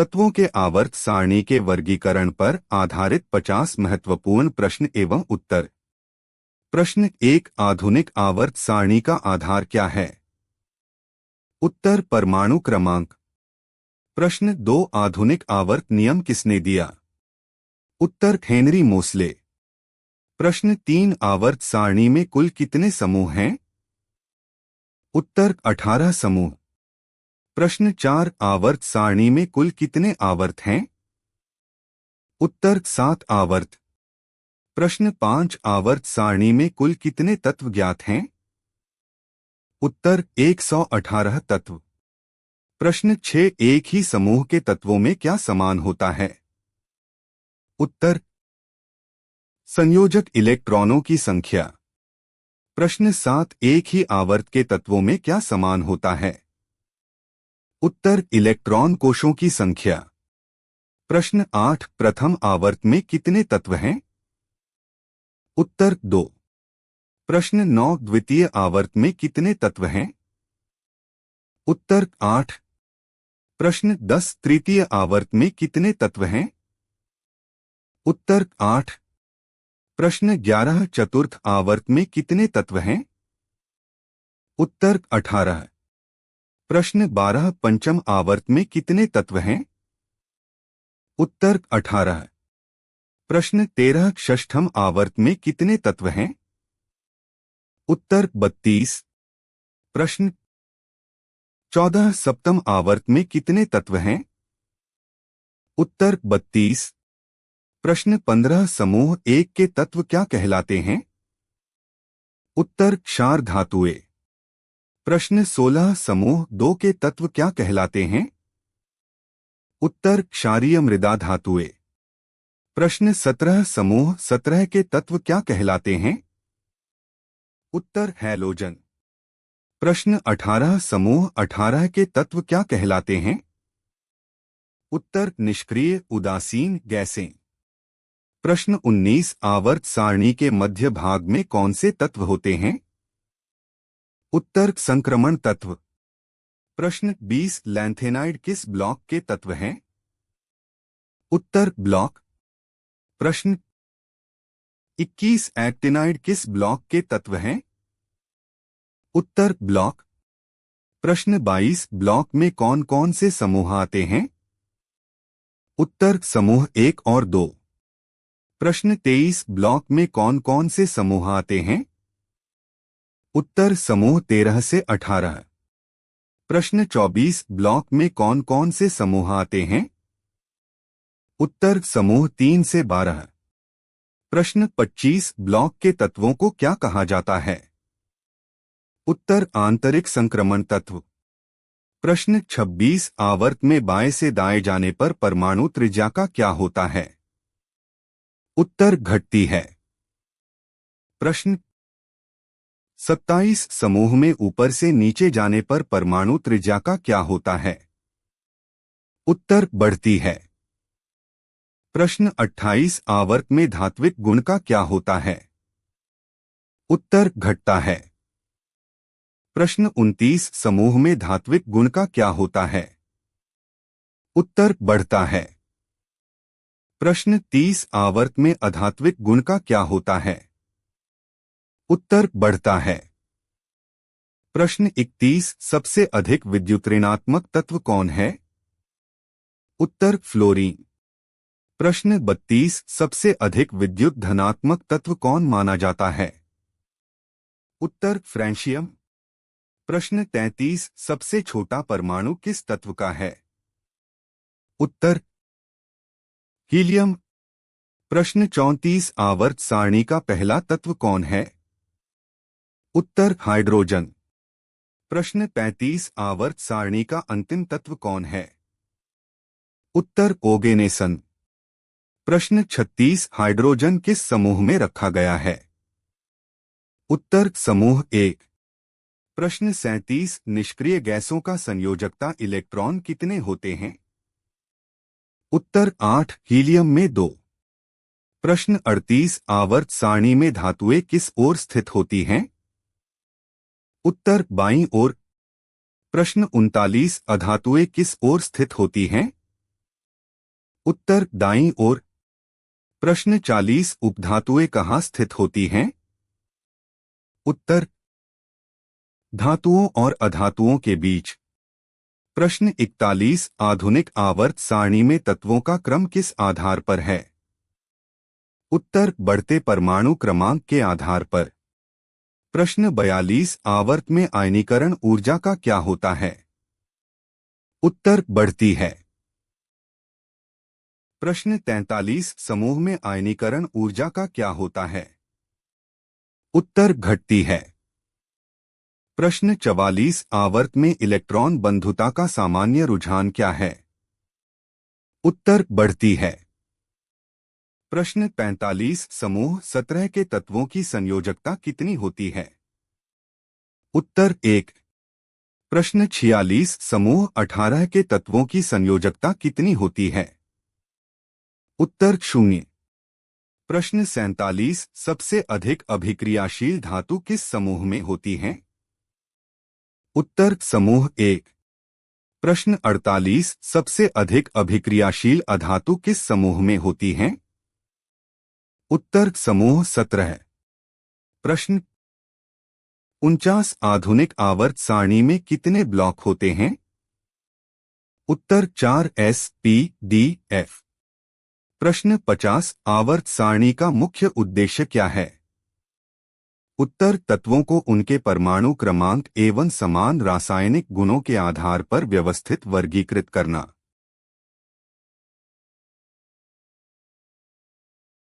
तत्वों के आवर्त सारणी के वर्गीकरण पर आधारित 50 महत्वपूर्ण प्रश्न एवं उत्तर। प्रश्न 1, आधुनिक आवर्त सारणी का आधार क्या है? उत्तर, परमाणु क्रमांक। प्रश्न 2, आधुनिक आवर्त नियम किसने दिया? उत्तर, हेनरी मोसले। प्रश्न 3, आवर्त सारणी में कुल कितने समूह हैं? उत्तर, 18 समूह। प्रश्न 4, आवर्त सारणी में कुल कितने आवर्त हैं? उत्तर, 7 आवर्त। प्रश्न 5, आवर्त सारणी में कुल कितने तत्व ज्ञात हैं? उत्तर, 118 तत्व। प्रश्न 6, एक ही समूह के तत्वों में क्या समान होता है? उत्तर, संयोजक इलेक्ट्रॉनों की संख्या। प्रश्न 7, एक ही आवर्त के तत्वों में क्या समान होता है? उत्तर, इलेक्ट्रॉन कोशों की संख्या। प्रश्न 8, प्रथम आवर्त में कितने तत्व हैं? उत्तर, 2। प्रश्न 9, द्वितीय आवर्त में कितने तत्व हैं? उत्तर, 8। प्रश्न 10, तृतीय आवर्त में कितने तत्व हैं? उत्तर, 8। प्रश्न 11, चतुर्थ आवर्त में कितने तत्व हैं? उत्तर, 18। प्रश्न 12, पंचम आवर्त में कितने तत्व हैं? उत्तर, 18। प्रश्न 13, षष्ठम आवर्त में कितने तत्व हैं? उत्तर, 32। प्रश्न 14, सप्तम आवर्त में कितने तत्व हैं? उत्तर, 32। प्रश्न 15, समूह 1 के तत्व क्या कहलाते हैं? उत्तर, क्षार धातुएं। प्रश्न 16, समूह 2 के तत्व क्या कहलाते हैं? उत्तर, क्षारीय मृदा धातुएं। प्रश्न 17, समूह 17 के तत्व क्या कहलाते हैं? उत्तर, हैलोजन। प्रश्न 18, समूह 18 के तत्व क्या कहलाते हैं? उत्तर, निष्क्रिय उदासीन गैसें। प्रश्न 19, आवर्त सारणी के मध्य भाग में कौन से तत्व होते हैं? उत्तर, संक्रमण तत्व। प्रश्न 20, लैंथेनाइड किस ब्लॉक के तत्व हैं? उत्तर, ब्लॉक। प्रश्न 21, एक्टिनाइड किस ब्लॉक के तत्व हैं? उत्तर, ब्लॉक। प्रश्न 22, ब्लॉक में कौन कौन से समूह आते हैं? उत्तर, समूह 1 और 2। प्रश्न 23, ब्लॉक में कौन कौन से समूह आते हैं? उत्तर, समूह 13 से 18। प्रश्न 24, ब्लॉक में कौन कौन से समूह आते हैं? उत्तर, समूह 3 से 12। प्रश्न 25, ब्लॉक के तत्वों को क्या कहा जाता है? उत्तर, आंतरिक संक्रमण तत्व। प्रश्न 26, आवर्त में बाएं से दाएं जाने पर परमाणु त्रिज्या का क्या होता है? उत्तर, घटती है। प्रश्न 27, समूह में ऊपर से नीचे जाने पर परमाणु त्रिज्या का क्या होता है? उत्तर, बढ़ती है। प्रश्न 28, आवर्त में धात्विक गुण का क्या होता है? उत्तर, घटता है। प्रश्न 29, समूह में धात्विक गुण का क्या होता है? उत्तर, बढ़ता है। प्रश्न 30, आवर्त में अधात्विक गुण का क्या होता है? उत्तर, बढ़ता है। प्रश्न 31, सबसे अधिक विद्युत ऋणात्मक तत्व कौन है? उत्तर, फ्लोरीन। प्रश्न 32, सबसे अधिक विद्युत धनात्मक तत्व कौन माना जाता है? उत्तर, फ्रेंशियम। प्रश्न 33, सबसे छोटा परमाणु किस तत्व का है? उत्तर, हीलियम। प्रश्न 34, आवर्त सारणी का पहला तत्व कौन है? उत्तर, हाइड्रोजन। प्रश्न 35, आवर्त सारणी का अंतिम तत्व कौन है? उत्तर, ओगेनेसन। प्रश्न 36, हाइड्रोजन किस समूह में रखा गया है? उत्तर, समूह 1। प्रश्न 37, निष्क्रिय गैसों का संयोजकता इलेक्ट्रॉन कितने होते हैं? उत्तर, 8, हीलियम में 2। प्रश्न 38, आवर्त सारणी में धातुएं किस ओर स्थित होती हैं? उत्तर, बाईं ओर। प्रश्न 39, अधातुएं किस ओर स्थित होती हैं? उत्तर दाईं ओर। प्रश्न 40 उपधातुएं कहाँ स्थित होती हैं? उत्तर धातुओं और अधातुओं के बीच। प्रश्न 41 आधुनिक आवर्त सारणी में तत्वों का क्रम किस आधार पर है? उत्तर बढ़ते परमाणु क्रमांक के आधार पर। प्रश्न 42 आवर्त में आयनीकरण ऊर्जा का क्या होता है? उत्तर बढ़ती है। प्रश्न 43 समूह में आयनीकरण ऊर्जा का क्या होता है? उत्तर घटती है। प्रश्न 44 आवर्त में इलेक्ट्रॉन बंधुता का सामान्य रुझान क्या है? उत्तर बढ़ती है। प्रश्न 45 समूह 17 के तत्वों की संयोजकता कितनी होती है? उत्तर 1। प्रश्न 46 समूह 18 के तत्वों की संयोजकता कितनी होती है? उत्तर 0। प्रश्न 47 सबसे अधिक अभिक्रियाशील धातु किस समूह में होती है? उत्तर समूह 1। प्रश्न 48 सबसे अधिक अभिक्रियाशील अधातु किस समूह में होती हैं? उत्तर समूह 17। प्रश्न 49 आधुनिक आवर्त सारणी में कितने ब्लॉक होते हैं? उत्तर 4 S-P-D-F। प्रश्न 50 आवर्त सारणी का मुख्य उद्देश्य क्या है? उत्तर तत्वों को उनके परमाणु क्रमांक एवं समान रासायनिक गुणों के आधार पर व्यवस्थित वर्गीकृत करना।